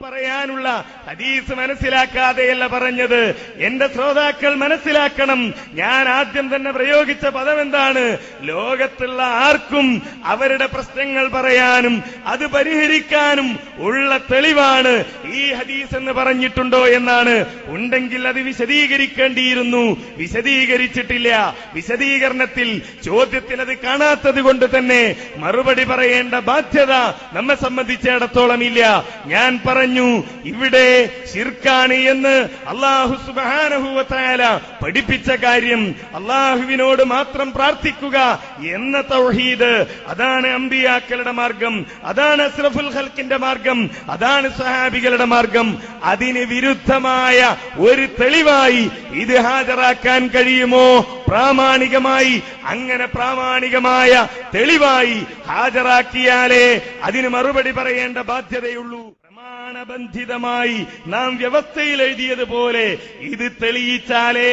പറയാനുള്ള ഹദീസ് മനസ്സിലാക്കാതെയല്ല പറഞ്ഞത്. എന്റെ ശ്രോതാക്കൾ മനസ്സിലാക്കണം. ഞാൻ ആദ്യം തന്നെ പ്രയോഗിച്ച പദം എന്താണ്? ലോകത്തുള്ള ആർക്കും അവരുടെ പ്രശ്നങ്ങൾ പറയാനും അത് പരിഹരിക്കാനും ഉള്ള തെളിവാണ് ഈ ഹദീസ് എന്ന് പറഞ്ഞിട്ടുണ്ടോ എന്നാണ്. ഉണ്ടെങ്കിൽ അത് വിശദീകരിക്കേണ്ടിയിരുന്നു. വിശദീകരിച്ചിട്ടില്ല. വിശദീകരണത്തിൽ ചോദ്യത്തിൽ അത് കാണാത്തത് കൊണ്ട് തന്നെ മറുപടി പറയേണ്ട ബാധ്യത നമ്മെ സംബന്ധിച്ചിടത്തോളം ഇല്ല. ഞാൻ പറഞ്ഞു, ഇവിടെ ശിർക്കാണ് എന്ന് അല്ലാഹു സുബ്ഹാനഹു വ തആല പഠിപ്പിച്ച കാര്യം അല്ലാഹുവിനോട് മാത്രം പ്രാർത്ഥിക്കുക എന്ന തൗഹീദ്, അതാണ് അമ്പിയാക്കളുടെ മാർഗം, അതാണ് അസ്റഫുൽ ഖൽഖിന്റെ മാർഗം, അതാണ് സ്വഹാബികളുടെ മാർഗം. അതിന് വിരുദ്ധമായ ഒരു തെളിവായി ഇത് ഹാജരാക്കാൻ കഴിയുമോ? പ്രാമാണികമായി, അങ്ങനെ പ്രാമാണികമായ തെളിവായി ഹാജരാക്കിയാലേ അതിന് മറുപടി പറയേണ്ട ബാധ്യതയുള്ളൂ. പ്രമാണബന്ധിതമായി നാം വ്യവസ്ഥയിൽ എഴുതിയതുപോലെ ഇത് തെളിയിച്ചാലേ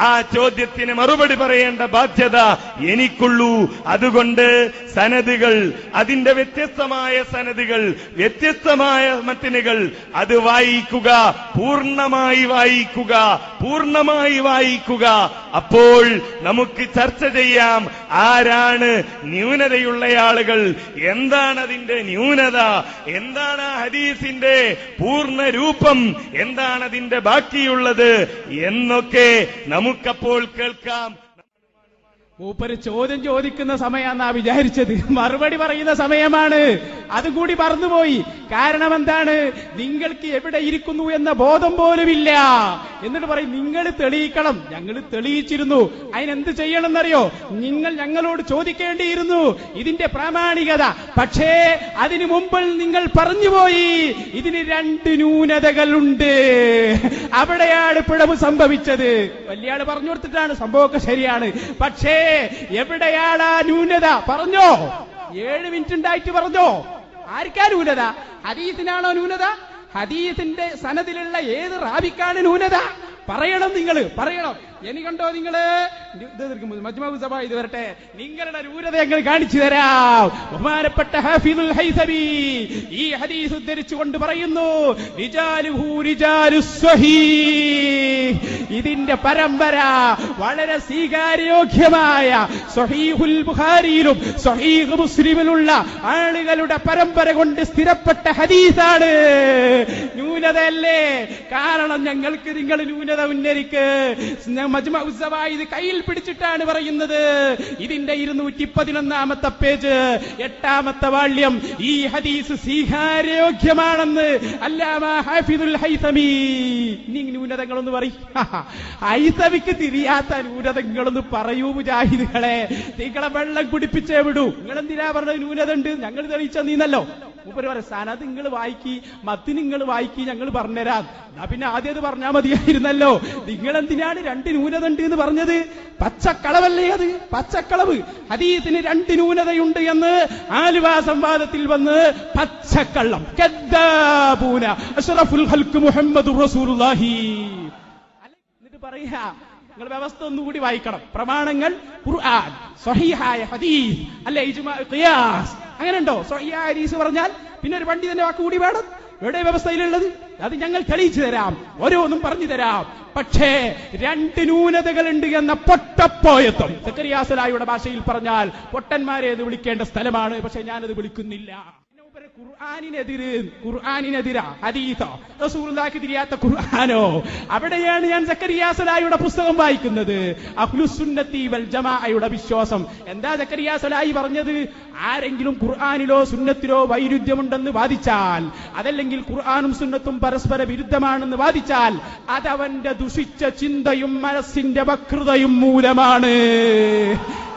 ആ ചോദ്യത്തിന് മറുപടി പറയേണ്ട ബാധ്യത എനിക്കുള്ളൂ. അതുകൊണ്ട് സനദുകൾ, അതിന്റെ വ്യത്യസ്തമായ സനദുകൾ, വ്യത്യസ്തമായ മത്തിനുകൾ, അത് വായിക്കുക, പൂർണ്ണമായി വായിക്കുക, പൂർണ്ണമായി വായിക്കുക. അപ്പോൾ നമുക്ക് ചർച്ച ചെയ്യാം, ആരാണ് ന്യൂനതയുള്ള ആളുകൾ, എന്താണ് അതിന്റെ ന്യൂനത, എന്താണ് ആ ഹദീസിന്റെ പൂർണ്ണ രൂപം, എന്താണ് അതിന്റെ ബാക്കിയുള്ളത് എന്നൊക്കെ നമുക്കപ്പോൾ കേൾക്കാം. മൂപ്പര് ചോദ്യം ചോദിക്കുന്ന സമയമാണെന്നാ വിചാരിച്ചത്, മറുപടി പറയുന്ന സമയമാണ്. അതുകൂടി മറന്നുപോയി. കാരണം എന്താണ്? നിങ്ങൾക്ക് എവിടെ ഇരിക്കുന്നു എന്ന ബോധം പോലുമില്ല. എന്നിട്ട് പറയും നിങ്ങൾ തെളിയിക്കണം. ഞങ്ങൾ തെളിയിച്ചിരുന്നു. അതിനെന്ത് ചെയ്യണമെന്നറിയോ? നിങ്ങൾ ഞങ്ങളോട് ചോദിക്കേണ്ടിയിരുന്നു ഇതിന്റെ പ്രാമാണികത. പക്ഷേ അതിനു മുമ്പിൽ നിങ്ങൾ പറഞ്ഞുപോയി ഇതിന് രണ്ട് ന്യൂനതകളുണ്ട്. അവിടെയാണ് പിഴവ് സംഭവിച്ചത്. വലിയാള് പറഞ്ഞു കൊടുത്തിട്ടാണ്, സംഭവമൊക്കെ ശരിയാണ്. പക്ഷേ എവിടെയാണ് ആ ന്യൂനത? പറഞ്ഞോ? 7 മിനിറ്റ് ഉണ്ടായിട്ട് പറഞ്ഞോ? ആർക്കാ ന്യൂനത? ഹദീസിനാണോ ന്യൂനത? ഹദീസിന്റെ സനദിലുള്ള ഏത് റാവിക്കാണ് ന്യൂനത? പറയണം, നിങ്ങൾ പറയണം. ഇനി കണ്ടോ നിങ്ങള് മജ്മഉ സബായിദ് വരട്ടെ, നിങ്ങളുടെ ന്യൂനത ഞങ്ങൾ കാണിച്ചു തരാം. ബഹുമാനപ്പെട്ട ഹാഫിദുൽ ഹൈസമി ഈ ഹദീസ് ഉദ്ധരിച്ചുകൊണ്ട് പറയുന്നു, റിജാലുഹു റിജാലുസ് സ്വഹീഹ്. ഇതിന്റെ പരമ്പര വളരെ സ്വീകാര്യോഗ്യമായ സ്വഹീഹുൽ ബുഖാരിയിലും സ്വഹീഹ് മുസ്ലിമിലുള്ള ആളുകളുടെ പരമ്പര കൊണ്ട് സ്ഥിരപ്പെട്ട ഹദീസാണ്. ന്യൂനതയല്ലേ? കാരണം ഞങ്ങൾക്ക് നിങ്ങൾ ന്യൂനത ഉന്നരിക്ക്. മജ്മഉ സബായിദ് കയ്യിൽ പിടിച്ചിട്ടാണ് പറയുന്നത്. ഇതിന്റെ 211 പേജ്, 8ാമത്തെ വാള്യം. ഈ ഹദീസ് സ്വീകാര്യോഗ്യമാണെന്ന് അല്ലാമ ഹാഫിദുൽ ഹൈസമി. ഇനി ന്യൂനതകളൊന്ന് പറയും. ഹൈസമിക്ക് തിരിയാത്ത ന്യൂനതകളൊന്ന് പറയൂ മുജാഹിദുകളെ. നിങ്ങളെ വെള്ളം കുടിപ്പിച്ചേ വിടൂ. നിങ്ങളെന്തിനാ പറഞ്ഞത് ന്യൂനത ഉണ്ട്? ഞങ്ങൾ തെളിയിച്ച നീന്നല്ലോ. മൂപ്പര് പറയാം, സനത് നിങ്ങൾ വായിക്കി, മത്തി നിങ്ങൾ വായിക്കി, ഞങ്ങൾ പറഞ്ഞുതരാം. പിന്നെ ആദ്യം അത് പറഞ്ഞാൽ മതിയായിരുന്നല്ലോ. നിങ്ങളെന്തിനാണ് 2 ന്യൂനത ഉണ്ട് എന്ന് പറഞ്ഞത്? പച്ചക്കളവല്ലേ അത്? പച്ചക്കളവ്. ഹദീസിന് 2 ന്യൂനതയുണ്ട് എന്ന് ആലുവ സംവാദത്തിൽ വന്ന് പച്ചക്കള്ളം. കദ്ദാബൂന അഷ്റഫുൽ ഖൽഖ് മുഹമ്മദുർ റസൂലുള്ളാഹി. എന്നിട്ട് പറയാ, നിങ്ങൾ വ്യവസ്ഥ ഒന്നുകൂടി വായിക്കണം. പ്രമാണങ്ങൾ ഖുർആൻ, സ്വഹീഹായ ഹദീസ്, അല്ലെ ഇജ്മാ, ഖിയാസ്. അങ്ങനെയുണ്ടോ? സ്വഹീഹായ ഹദീസ് പറഞ്ഞാൽ പിന്നെ ഒരു പണ്ഡിതന്റെ വാക്ക് കൂടി വേണം. എവിടെ വ്യവസ്ഥയിലുള്ളത്? അത് ഞങ്ങൾ തെളിയിച്ചു തരാം, ഓരോന്നും പറഞ്ഞു തരാം. പക്ഷേ 2 ന്യൂനതകളുണ്ട് എന്ന പൊട്ടപ്പോയത്വം, സക്കറിയാ സലായിയുടെ ഭാഷയിൽ പറഞ്ഞാൽ പൊട്ടന്മാരെ എന്ന് വിളിക്കേണ്ട സ്ഥലമാണ്. പക്ഷെ ഞാനത് വിളിക്കുന്നില്ല. ഖുർആനിനെതിരാ ഹദീസോ റസൂലുള്ളാഹിക്ക് തിരിയാത്ത ഖുർആനോ? അവിടെയാണ് ഞാൻ സക്കറിയാ സലായിയുടെ പുസ്തകം വായിക്കുന്നത്. അഹ്ലുസുന്നത്തി വൽ ജമാഅയുടെ വിശ്വാസം. എന്താ സക്കറിയാ സലായി പറഞ്ഞത്? ആരെങ്കിലും ഖുർആനിലോ സുന്നത്തിലോ വൈരുദ്ധ്യമുണ്ടെന്ന് വാദിച്ചാൽ, അതല്ലെങ്കിൽ ഖുർആനും സുന്നത്തും പരസ്പര വിരുദ്ധമാണെന്ന് വാദിച്ചാൽ, അതവന്റെ ദുഷിച്ച ചിന്തയും മനസ്സിന്റെ വക്രതയും മൂലമാണ്.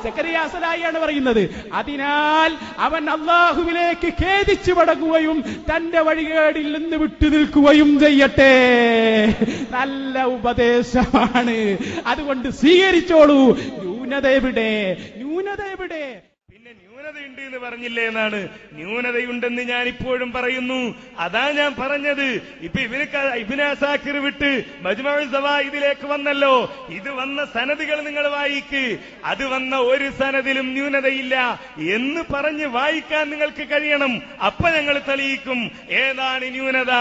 സക്കറിയാ സലായിയാണ് പറയുന്നത്. അതിനാൽ അവൻ അല്ലാഹുവിലേക്ക് ഖേദിച്ചു മടങ്ങുകയും തന്റെ വഴികേടിൽ നിന്ന് വിട്ടു നിൽക്കുകയും ചെയ്യട്ടെ. നല്ല ഉപദേശമാണ്. അതുകൊണ്ട് സ്വീകരിച്ചോളൂ. ന്യൂനത എവിടെ? ന്യൂനത എവിടെ? പിന്നെ ന്യൂനത ന്യൂനതയുണ്ട് എന്ന് പറഞ്ഞില്ലേ എന്നാണ്. ന്യൂനതയുണ്ടെന്ന് ഞാൻ ഇപ്പോഴും പറയുന്നു. അതാ ഞാൻ പറഞ്ഞത്. ഇപ്പൊ ഇബ്നു അസാക്കിർ വിട്ട് മജ്മുഉ സവായിദിലേക്ക് വന്നല്ലോ. ഇത് വന്ന സനദുകൾ നിങ്ങൾ വായിക്ക്. അത് വന്ന ഒരു സനദിലും ന്യൂനതയില്ല എന്ന് പറഞ്ഞ് വായിക്കാൻ നിങ്ങൾക്ക് കഴിയണം. അപ്പൊ ഞങ്ങൾ തെളിയിക്കും ഏതാണ് ന്യൂനത,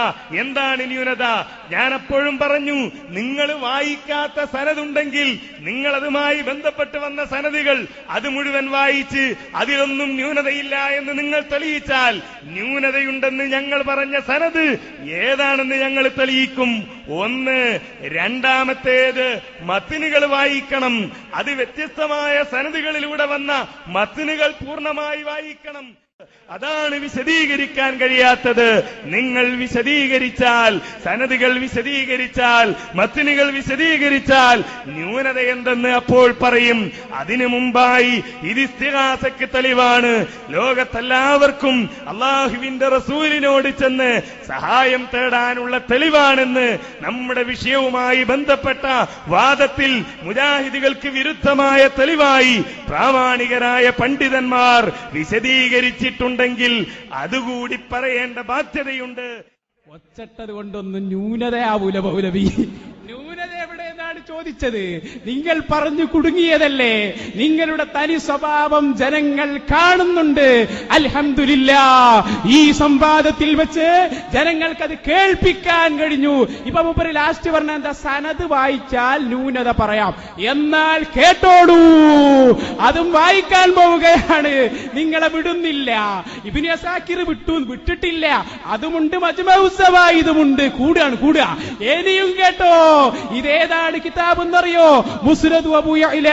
എന്താണ് ന്യൂനത. ഞാൻ അപ്പോഴും പറഞ്ഞു, നിങ്ങൾ വായിക്കാത്ത സനദുണ്ടെങ്കിൽ നിങ്ങൾ അതുമായി ബന്ധപ്പെട്ട് വന്ന സനദുകൾ അത് മുഴുവൻ വായിച്ച് അതിലൊന്നും ന്യൂനതയില്ല എന്ന് നിങ്ങൾ തെളിയിച്ചാൽ ന്യൂനതയുണ്ടെന്ന് ഞങ്ങൾ പറഞ്ഞ സനദ് ഏതാണെന്ന് ഞങ്ങൾ തെളിയിക്കും. ഒന്ന്. രണ്ടാമത്തേത്, മത്നുകൾ വായിക്കണം. അത് വ്യത്യസ്തമായ സനദുകളിലൂടെ വന്ന മത്നുകൾ പൂർണ്ണമായി വായിക്കണം. അതാണ് വിശദീകരിക്കാൻ കഴിയാത്തത്. നിങ്ങൾ വിശദീകരിച്ചാൽ, സനദുകൾ വിശദീകരിച്ചാൽ, മത്നുകൾ വിശദീകരിച്ചാൽ ന്യൂനത എന്തെന്ന് അപ്പോൾ പറയും. അതിനു മുമ്പായി ഇത് ഇസ്തിഗാസക്ക് തെളിവാണ്. ലോകത്തെല്ലാവർക്കും അള്ളാഹുവിന്റെ റസൂലിനോട് ചെന്ന് സഹായം തേടാനുള്ള തെളിവാണെന്ന് നമ്മുടെ വിഷയവുമായി ബന്ധപ്പെട്ട വാദത്തിൽ മുജാഹിദുകൾക്ക് വിരുദ്ധമായ തെളിവായി പ്രാമാണികരായ പണ്ഡിതന്മാർ വിശദീകരിച്ചിട്ടുണ്ടെങ്കിൽ അതുകൂടി പറയേണ്ട ബാധ്യതയുണ്ട്. ഒച്ചട്ടത് കൊണ്ടൊന്നും ന്യൂനതയാവൂല മൗലവി. ന്യൂനത എവിടെയെന്നാണ് ചോദിച്ചത്. നിങ്ങൾ പറഞ്ഞു കുടുങ്ങിയതല്ലേ. നിങ്ങളുടെ തനി സ്വഭാവം ജനങ്ങൾ കാണുന്നുണ്ട്. അൽഹംദുലില്ലാഹ്, ഈ സംവാദത്തിൽ വെച്ച് ജനങ്ങൾക്കത് കേൾപ്പിക്കാൻ കഴിഞ്ഞു. ഇപ്പൊ മൂപ്പര് ലാസ്റ്റ് പറഞ്ഞ എന്താ, സനദ് വായിച്ചാൽ ന്യൂനത പറയാം. എന്നാൽ കേട്ടോടൂ, അതും വായിക്കാൻ പോവുകയാണ്. നിങ്ങളെ വിടുന്നില്ല. ഇബ്നു അസാക്കിർ വിട്ടിട്ടില്ല. അതുമുണ്ട്, മജ്മുഉ സവായിദുമുണ്ട്. കൂടുക. ഇനിയും കേട്ടോ. ഇതേതാണ് കിതാബ് എന്നറിയോ? മുസ്നദ് അബൂ യഅ്ല.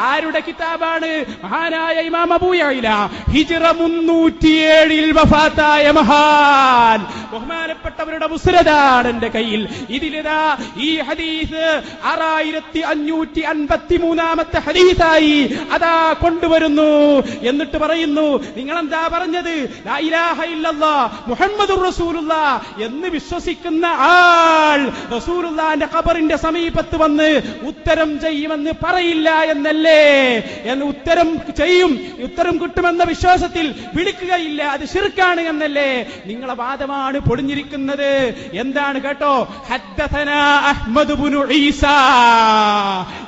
ആരുടെ കിതാബാണ്? മഹാനായ ഇമാം അബൂ യഅ്ല, ഹിജ്റ 307 വഫാത്തായ മഹാൻ. ബഹുമാനപ്പെട്ടവരുടെ മുസ്നദാണ് എന്റെ കയ്യിൽ. ഇതിലിതാ ഈ ഹദീസ് 6553 ഹദീസായി അതാ കൊണ്ടുവരുന്നു. എന്നിട്ട് പറയുന്നു, നിങ്ങളെന്താ പറഞ്ഞത്? ലാ ഇലാഹ ഇല്ലല്ലാഹ് മുഹമ്മദുർ റസൂലുള്ളാഹ് എന്ന് വിശ്വസിക്കുന്ന ആൾ റസൂലുള്ളാഹിന്റെ ഖബറിന്റെ സമീപത്ത് വന്ന് ഉത്തരം ചെയ്യുമെന്ന് പറയില്ല എന്നല്ലേ? എന്ന് ഉത്തരം ചെയ്യും, ഉത്തരം കിട്ടുമെന്ന വിശ്വാസത്തിൽ വിളിക്കുകയില്ല, അത് ശിർക്കാണ് എന്നല്ലേ? നിങ്ങളെ വാദമാണ് പൊടിഞ്ഞിരിക്കുന്നത്. എന്താണ് കേട്ടോ? ഹദ്ദസനാ അഹ്മദ് ഇബ്നു ഈസ.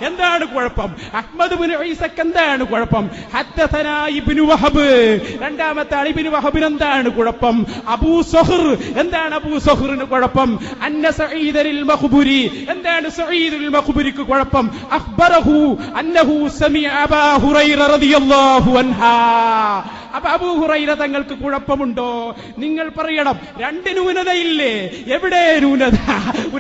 എന്താണ് കുഴപ്പം? അഹ്മദ് ഇബ്നു ഈസക്ക് എന്താണ് കുഴപ്പം? ഹദ്ദസനാ ഇബ്നു വഹബ്. രണ്ടാമത്തെ ആൾ ഇബ്നു വഹബിന് എന്താണ് കുഴപ്പം? അബൂ സുഹർ. എന്താണ് അബൂ സുഹറിന് കുഴപ്പം? അന്ന സഈദുൽ മഖ്ബുരി. എന്താണ് സഈദുൽ മഖ്ബുരിക്ക് കുഴപ്പം? അഖ്ബറഹു അന്നഹു സമിഅ അബൂ ഹുറൈറ റളിയല്ലാഹു അൻഹു. അപ്പൊ അബൂ ഹുറൈറ തങ്ങൾക്ക് കുഴപ്പമുണ്ടോ? നിങ്ങൾ പറയണം. രണ്ട് ന്യൂനതയില്ലേ? എവിടെ ന്യൂനത?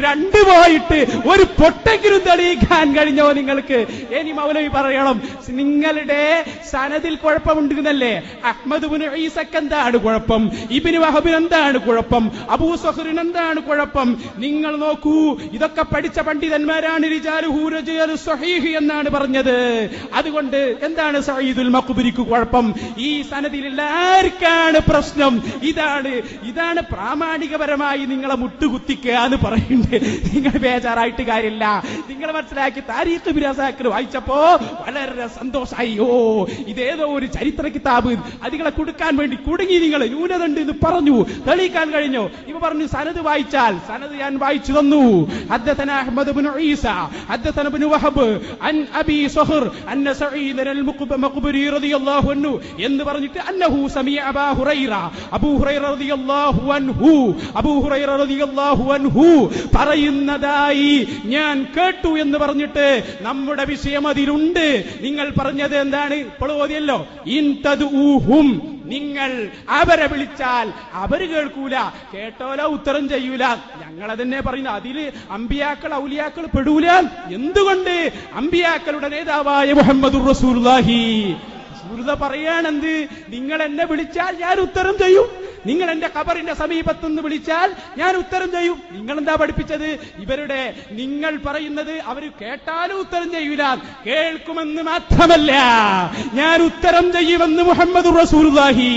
രണ്ട് പോയിട്ട് ഒരു പൊട്ടെങ്കിലും തെളിയിക്കാൻ കഴിഞ്ഞോ നിങ്ങൾക്ക്? ഇനി മൗലവി പറയണം, നിങ്ങളുടെ സനദിൽ കുഴപ്പമുണ്ട് എന്നല്ലേ? അഹ്മദ് ഇബ്നു ഈസക്ക് എന്താണ് കുഴപ്പം? ഇബ്നു വഹബിന് എന്താണ് കുഴപ്പം? അബൂ സുഹറിന് എന്താണ് കുഴപ്പം? നിങ്ങൾ നോക്കൂ, ഇതൊക്കെ പഠിച്ച പണ്ഡിതന്മാരാണ്. റിജാലുഹു റിജാലു സ്വഹീഹ് എന്നാണ് പറഞ്ഞത്. അതുകൊണ്ട് എന്താണ് സഈദുൽ മഖ്ബുരിക്ക് കുഴപ്പം? ഈ സനദിലുള്ള ആർക്കാണ് പ്രശ്നം? ഇതാണ് പ്രാമാണികപരമായി നിങ്ങളെ മുട്ടുകുത്തിക്കുക എന്ന് പറയുന്നത്. നിങ്ങൾ ബേജാറായിട്ട് കാര്യമില്ല. നിങ്ങൾ മനസ്സിലാക്കി. താരീഖ് ഇബ്നു അസാക്കിർ വായിച്ചപ്പോ വളരെ സന്തോഷമായി. ഓ, ഇതേതോ ഒരു ചരിത്ര കിതാബ്, അതികളെ കൊടുക്കാൻ വേണ്ടി കുടുങ്ങി. നിങ്ങൾ ന്യൂനത ഉണ്ട് എന്ന് പറഞ്ഞു, തെളിയിക്കാൻ കഴിഞ്ഞോ? ഇവ പറഞ്ഞു സനദ് വായിച്ചാൽ. സനദ് ഞാൻ വായിച്ചു തന്നു. ഹദ്ദസനാ അഹ്മദ് ഇബ്നു ഈസ ഹദ്ദസനാ ഇബ്നു വഹബ് അൻ അബീ സുഹർ അന്ന സഈദുൽ മഖ്ബുരി റളിയല്ലാഹു അൻഹു എന്ന് പറഞ്ഞിട്ട് അന്നഹു സമിഅ അബൂ ഹുറൈറ. അബൂ ഹുറൈറ റളിയല്ലാഹു അൻഹു പറയുന്നതായി ഞാൻ കേട്ടു എന്ന് പറഞ്ഞിട്ട് നമ്മുടെ വിഷയം അതിലുണ്ട്. നിങ്ങൾ പറഞ്ഞത് എന്താണ്? ഇപ്പോൾ ഓതിയല്ലോ, ഇൻ തദ്ഊഹും, നിങ്ങൾ അവരെ വിളിച്ചാൽ അവർ കേൾക്കൂല, കേട്ടോല ഉത്തരം ചെയ്യൂല. ഞങ്ങളതന്നെ പറയുന്നു. അതില് അമ്പിയാക്കൾ ഔലിയാക്കൾ പെടൂല. എന്തുകൊണ്ട്? അമ്പിയാക്കളുടെ നേതാവായ മുഹമ്മദുർ റസൂലുള്ളാഹി പറയാണെന്ത്? നിങ്ങൾ എന്നെ വിളിച്ചാൽ ഞാൻ ഉത്തരം ചെയ്യും. നിങ്ങൾ എന്റെ ഖബറിന്റെ സമീപത്തുനിന്ന് വിളിച്ചാൽ ഞാൻ ഉത്തരം ചെയ്യും. നിങ്ങൾ എന്താ പഠിപ്പിച്ചത്? ഇവരുടെ നിങ്ങൾ പറയുന്നത് അവർ കേട്ടാലും ഉത്തരം ചെയ്യൂല, കേൾക്കുമെന്ന് മാത്രമല്ല ഞാൻ ഉത്തരം ചെയ്യുമെന്ന് മുഹമ്മദുർ റസൂലുള്ളാഹി.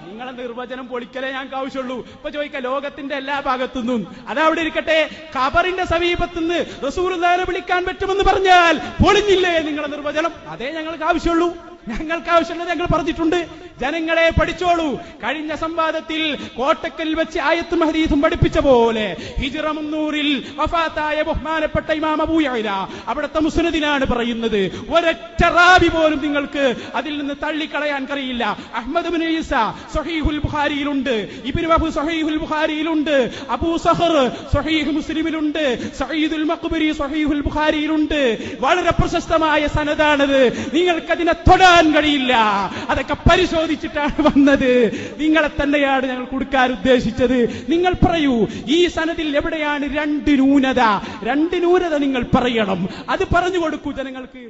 നിങ്ങളെ നിർവചനം പൊളിക്കലേ ഞങ്ങൾക്ക് ആവശ്യമുള്ളൂ. ഇപ്പൊ ചോദിക്കാം, ലോകത്തിന്റെ എല്ലാ ഭാഗത്തുനിന്നും അതവിടെ ഇരിക്കട്ടെ, ഖബറിന്റെ സമീപത്തുനിന്ന് റസൂലുള്ളാഹിനെ വിളിക്കാൻ പറ്റുമെന്ന് പറഞ്ഞാൽ പൊളിഞ്ഞില്ലേ നിങ്ങളെ നിർവചനം? അതേ ഞങ്ങൾക്ക് ആവശ്യമുള്ളൂ. ഞങ്ങൾക്ക് ആവശ്യമുള്ളത് ഞങ്ങൾ പറഞ്ഞിട്ടുണ്ട്. ജനങ്ങളെ പഠിച്ചോളൂ. കഴിഞ്ഞ സംവാദത്തിൽ കോട്ടക്കൽ വെച്ച് ആയത്തും ഹദീസും പഠിപ്പിച്ച പോലെ ഹിജ്റ 300 വഫാത്തായ ബഹുമാനപ്പെട്ട ഇമാം അബൂ യഅല അവിടുത്തെ മുസ്നദിനാണ് പറയുന്നത്. ഒരൊറ്റ റാവി പോലും നിങ്ങൾക്ക് അതിൽ നിന്ന് തള്ളിക്കളയാൻ കഴിയില്ല. അഹ്മദ് ഇബ്നു ഈസ സ്വഹീഹുൽ ബുഖാരിയിലുണ്ട്, ഇബ്നു വഹബ് സ്വഹീഹുൽ ബുഖാരിയിലുണ്ട്, അബൂ സഹർ സ്വഹീഹ് മുസ്ലിമിലുണ്ട്, സഈദുൽ മഖ്ബരി സ്വഹീഹുൽ ബുഖാരിയിലുണ്ട്. വളരെ പ്രശസ്തമായ സനദാണത്. നിങ്ങൾക്കതിനെ തൊടാൻ കഴിയില്ല. അതൊക്കെ പരിശോധിച്ചിട്ടാണ് വന്നത്. നിങ്ങളെ തന്നെയാണ് ഞങ്ങൾ കൊടുക്കാൻ ഉദ്ദേശിച്ചത്. നിങ്ങൾ പറയൂ, ഈ സനദിൽ എവിടെയാണ് രണ്ട് ന്യൂനത? രണ്ട് ന്യൂനത നിങ്ങൾ പറയണം. അത് പറഞ്ഞു കൊടുക്കൂ ജനങ്ങൾക്ക്.